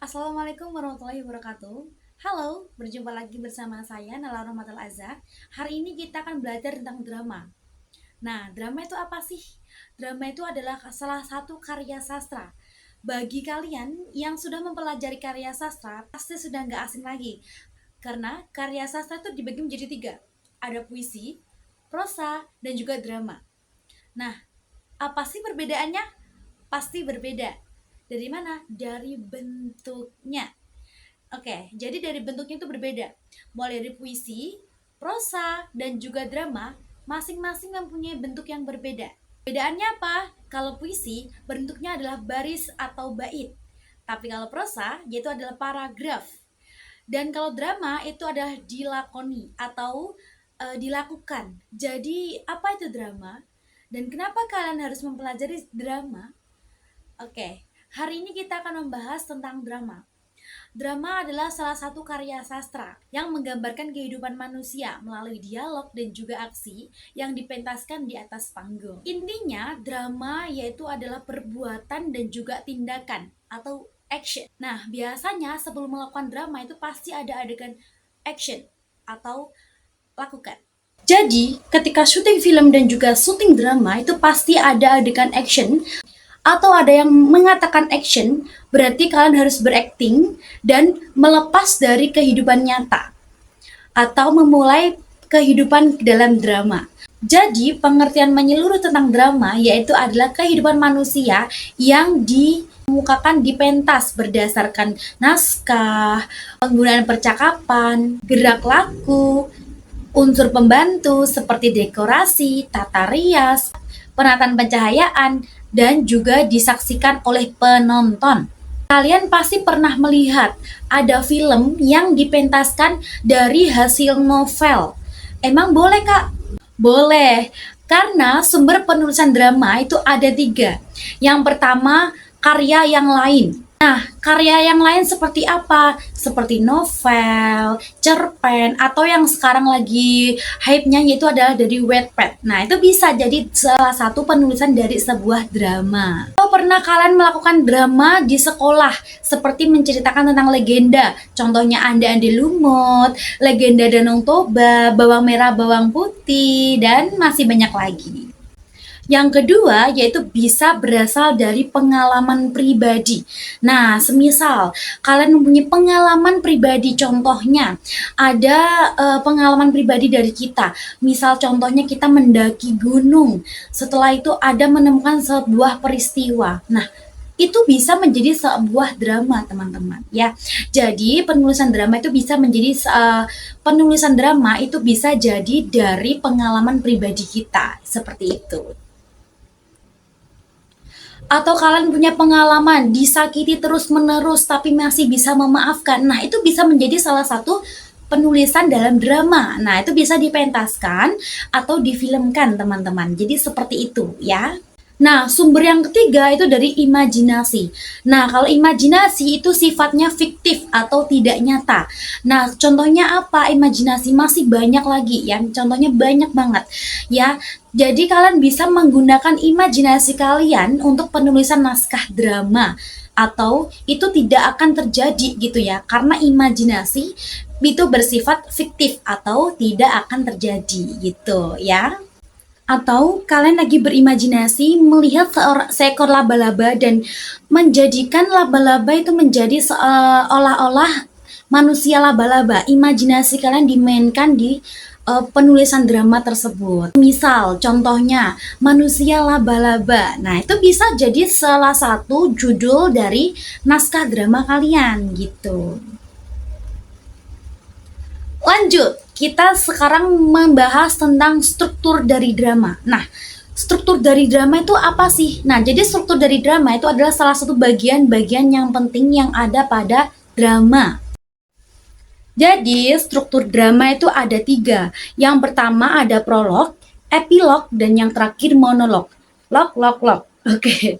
Assalamualaikum warahmatullahi wabarakatuh. Halo, berjumpa lagi bersama saya Nala Rahmatul Azhar. Hari ini kita akan belajar tentang drama. Nah, drama itu apa sih? Drama itu adalah salah satu karya sastra. Bagi kalian yang sudah mempelajari karya sastra, pasti sudah nggak asing lagi. Karena karya sastra itu dibagi menjadi tiga. Ada puisi, prosa, dan juga drama. Nah, apa sih perbedaannya? Pasti berbeda. Dari mana? Dari bentuknya. Oke, jadi dari bentuknya itu berbeda. Mulai dari puisi, prosa, dan juga drama, masing-masing mempunyai bentuk yang berbeda. Bedaannya apa? Kalau puisi, bentuknya adalah baris atau bait. Tapi kalau prosa, yaitu adalah paragraf. Dan kalau drama, itu adalah dilakoni atau dilakukan. Jadi, apa itu drama? Dan kenapa kalian harus mempelajari drama? Oke, hari ini kita akan membahas tentang drama. Drama adalah salah satu karya sastra yang menggambarkan kehidupan manusia melalui dialog dan juga aksi yang dipentaskan di atas panggung. Intinya, drama yaitu adalah perbuatan dan juga tindakan atau action. Nah, biasanya sebelum melakukan drama itu pasti ada adegan action atau lakukan. Jadi, ketika syuting film dan juga syuting drama itu pasti ada adegan action atau ada yang mengatakan action, berarti kalian harus berakting dan melepas dari kehidupan nyata atau memulai kehidupan dalam drama. Jadi, pengertian menyeluruh tentang drama yaitu adalah kehidupan manusia yang dikemukakan di pentas berdasarkan naskah, penggunaan percakapan, gerak laku, unsur pembantu seperti dekorasi, tata rias, penataan pencahayaan, dan juga disaksikan oleh penonton. Kalian pasti pernah melihat ada film yang dipentaskan dari hasil novel. Emang boleh, Kak? Boleh, karena sumber penulisan drama itu ada tiga. Yang pertama, karya yang lain. Nah, karya yang lain seperti apa? Seperti novel, cerpen, atau yang sekarang lagi hype-nya yaitu adalah dari Wattpad. Nah, itu bisa jadi salah satu penulisan dari sebuah drama. Atau pernah kalian melakukan drama di sekolah, seperti menceritakan tentang legenda. Contohnya Anda-Andi Lumut, legenda Danau Toba, bawang merah, bawang putih, dan masih banyak lagi. Yang kedua, yaitu bisa berasal dari pengalaman pribadi. Nah, semisal kalian mempunyai pengalaman pribadi, contohnya ada pengalaman pribadi dari kita. Misal contohnya kita mendaki gunung, setelah itu ada menemukan sebuah peristiwa. Nah, itu bisa menjadi sebuah drama, teman-teman, ya. Jadi, penulisan drama itu bisa jadi dari pengalaman pribadi kita, seperti itu. Atau kalian punya pengalaman disakiti terus-menerus tapi masih bisa memaafkan. Nah, itu bisa menjadi salah satu penulisan dalam drama. Nah, itu bisa dipentaskan atau difilmkan, teman-teman. Jadi seperti itu, ya. Nah, sumber yang ketiga itu dari imajinasi. Nah, kalau imajinasi itu sifatnya fiktif atau tidak nyata. Nah, contohnya apa? Imajinasi masih banyak lagi ya. Contohnya banyak banget ya. Jadi kalian bisa menggunakan imajinasi kalian untuk penulisan naskah drama atau itu tidak akan terjadi gitu ya. Karena imajinasi itu bersifat fiktif atau tidak akan terjadi gitu ya. Atau kalian lagi berimajinasi melihat seekor laba-laba dan menjadikan laba-laba itu menjadi seolah-olah manusia laba-laba. Imajinasi kalian dimainkan di penulisan drama tersebut. Misal contohnya manusia laba-laba. Nah, itu bisa jadi salah satu judul dari naskah drama kalian gitu. Lanjut, kita sekarang membahas tentang struktur dari drama. Nah, struktur dari drama itu apa sih? Nah, jadi struktur dari drama itu adalah salah satu bagian-bagian yang penting yang ada pada drama. Jadi, struktur drama itu ada tiga. Yang pertama ada prolog, epilog, dan yang terakhir monolog. Log. Oke.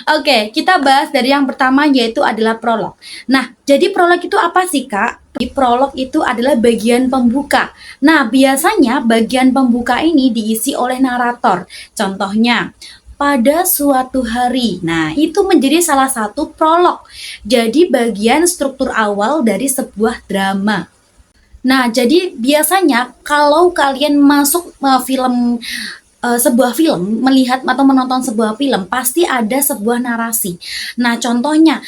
Oke, kita bahas dari yang pertama yaitu adalah prolog. Nah, jadi prolog itu apa sih, Kak? Di prolog itu adalah bagian pembuka. Nah, biasanya bagian pembuka ini diisi oleh narator. Contohnya, pada suatu hari. Nah, itu menjadi salah satu prolog. Jadi bagian struktur awal dari sebuah drama. Nah, jadi biasanya kalau kalian masuk sebuah film, melihat atau menonton sebuah film, pasti ada sebuah narasi. Nah, contohnya,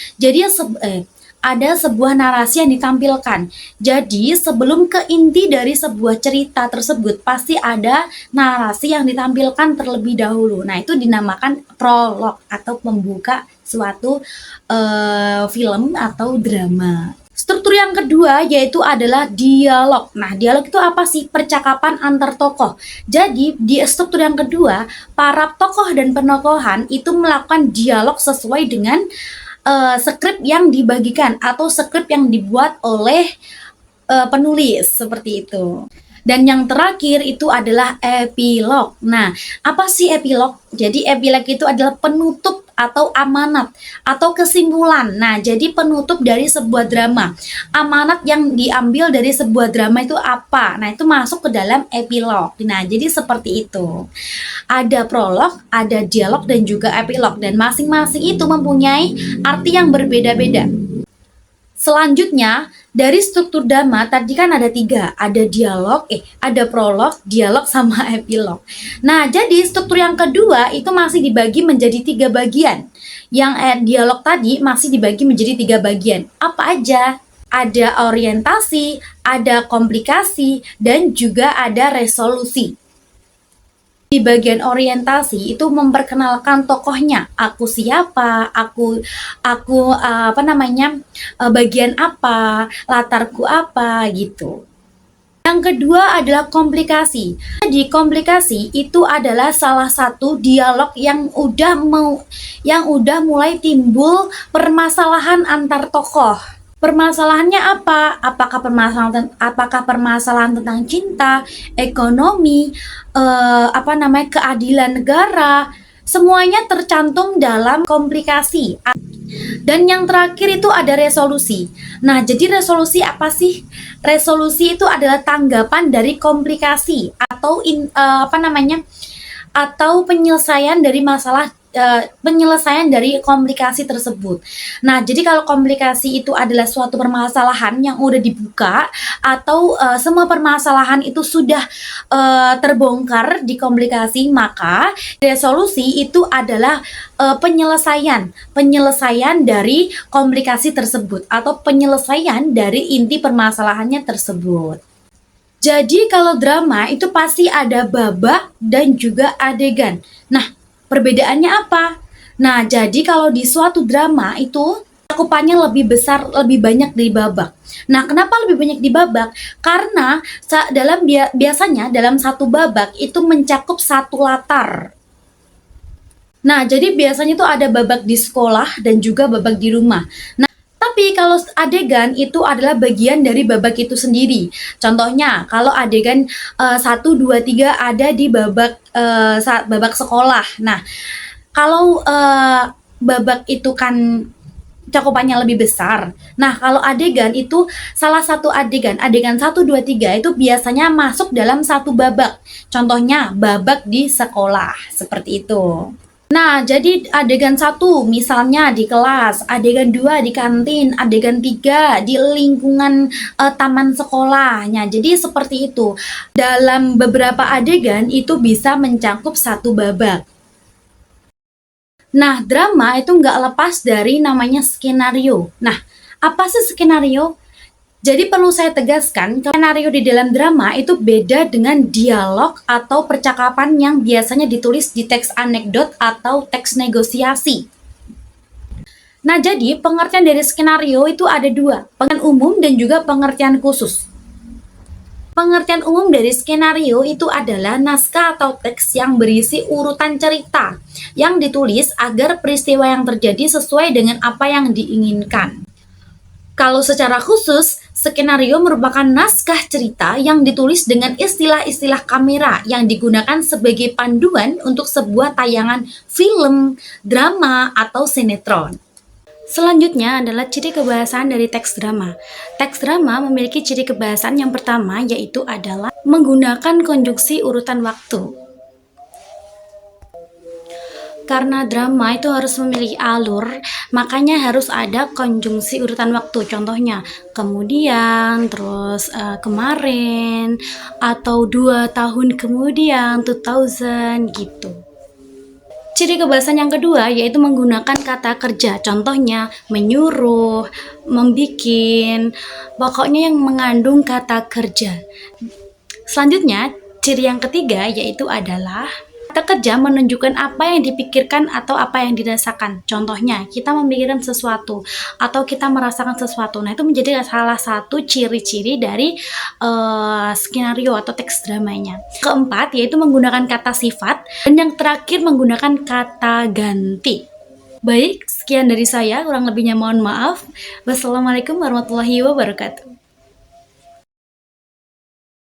ada sebuah narasi yang ditampilkan. Jadi, sebelum ke inti dari sebuah cerita tersebut, pasti ada narasi yang ditampilkan terlebih dahulu. Nah, itu dinamakan prolog atau pembuka suatu film atau drama. Struktur yang kedua yaitu adalah dialog. Nah, dialog itu apa sih? Percakapan antar tokoh. Jadi, di struktur yang kedua, para tokoh dan penokohan itu melakukan dialog sesuai dengan skrip yang dibagikan atau skrip yang dibuat oleh penulis, seperti itu. Dan yang terakhir itu adalah epilog. Nah, apa sih epilog? Jadi epilog itu adalah penutup atau amanat atau kesimpulan. Nah, jadi penutup dari sebuah drama. Amanat yang diambil dari sebuah drama itu apa? Nah, itu masuk ke dalam epilog. Nah, jadi seperti itu. Ada prolog, ada dialog, dan juga epilog. Dan masing-masing itu mempunyai arti yang berbeda-beda. Selanjutnya, dari struktur drama tadi kan ada 3, ada dialog, ada prolog, dialog, sama epilog. Nah, jadi struktur yang kedua itu masih dibagi menjadi 3 bagian. Yang dialog tadi masih dibagi menjadi 3 bagian. Apa aja? Ada orientasi, ada komplikasi, dan juga ada resolusi. Di bagian orientasi itu memperkenalkan tokohnya, aku siapa, bagian apa, latarku apa gitu. Yang kedua adalah komplikasi. Jadi komplikasi itu adalah salah satu dialog yang udah mulai timbul permasalahan antar tokoh. Permasalahannya apa? Apakah permasalahan tentang cinta, ekonomi, keadilan negara? Semuanya tercantum dalam komplikasi. Dan yang terakhir itu ada resolusi. Nah, jadi resolusi apa sih? Resolusi itu adalah tanggapan dari komplikasi atau penyelesaian dari penyelesaian dari komplikasi tersebut. Nah, jadi kalau komplikasi itu adalah suatu permasalahan yang udah dibuka atau semua permasalahan itu sudah terbongkar di komplikasi, maka resolusi itu adalah penyelesaian dari komplikasi tersebut atau penyelesaian dari inti permasalahannya tersebut. Jadi kalau drama itu pasti ada babak dan juga adegan. Nah, perbedaannya apa? Nah, jadi kalau di suatu drama itu cakupannya lebih besar, lebih banyak di babak. Nah, kenapa lebih banyak di babak? Karena biasanya dalam satu babak itu mencakup satu latar. Nah, jadi biasanya itu ada babak di sekolah dan juga babak di rumah. Nah, tapi kalau adegan itu adalah bagian dari babak itu sendiri. Contohnya, kalau adegan 1, 2, 3 ada di babak sekolah. Nah, kalau babak itu kan cakupannya lebih besar. Nah, kalau adegan itu salah satu adegan 1, 2, 3 itu biasanya masuk dalam satu babak. Contohnya, babak di sekolah, seperti itu. Nah, jadi adegan 1 misalnya di kelas, adegan 2 di kantin, adegan 3 di lingkungan taman sekolahnya. Jadi seperti itu. Dalam beberapa adegan itu bisa mencakup satu babak. Nah, drama itu nggak lepas dari namanya skenario. Nah, apa sih skenario? Jadi perlu saya tegaskan, skenario di dalam drama itu beda dengan dialog atau percakapan yang biasanya ditulis di teks anekdot atau teks negosiasi. Nah, jadi pengertian dari skenario itu ada 2, pengertian umum dan juga pengertian khusus. Pengertian umum dari skenario itu adalah naskah atau teks yang berisi urutan cerita yang ditulis agar peristiwa yang terjadi sesuai dengan apa yang diinginkan. Kalau secara khusus, skenario merupakan naskah cerita yang ditulis dengan istilah-istilah kamera yang digunakan sebagai panduan untuk sebuah tayangan film, drama, atau sinetron. Selanjutnya adalah ciri kebahasan dari teks drama. Teks drama memiliki ciri kebahasan yang pertama, yaitu adalah menggunakan konjungsi urutan waktu. Karena drama itu harus memiliki alur, makanya harus ada konjungsi urutan waktu. Contohnya, kemudian, terus kemarin, atau 2 tahun kemudian, 2000 gitu. Ciri kebahasan yang kedua yaitu menggunakan kata kerja. Contohnya menyuruh, membikin, pokoknya yang mengandung kata kerja. Selanjutnya, ciri yang ketiga yaitu adalah kata kerja menunjukkan apa yang dipikirkan atau apa yang dirasakan. Contohnya, kita memikirkan sesuatu atau kita merasakan sesuatu. Nah, itu menjadi salah satu ciri-ciri dari skenario atau teks dramanya. Keempat, yaitu menggunakan kata sifat. Dan yang terakhir, menggunakan kata ganti. Baik, sekian dari saya. Kurang lebihnya mohon maaf. Wassalamualaikum warahmatullahi wabarakatuh.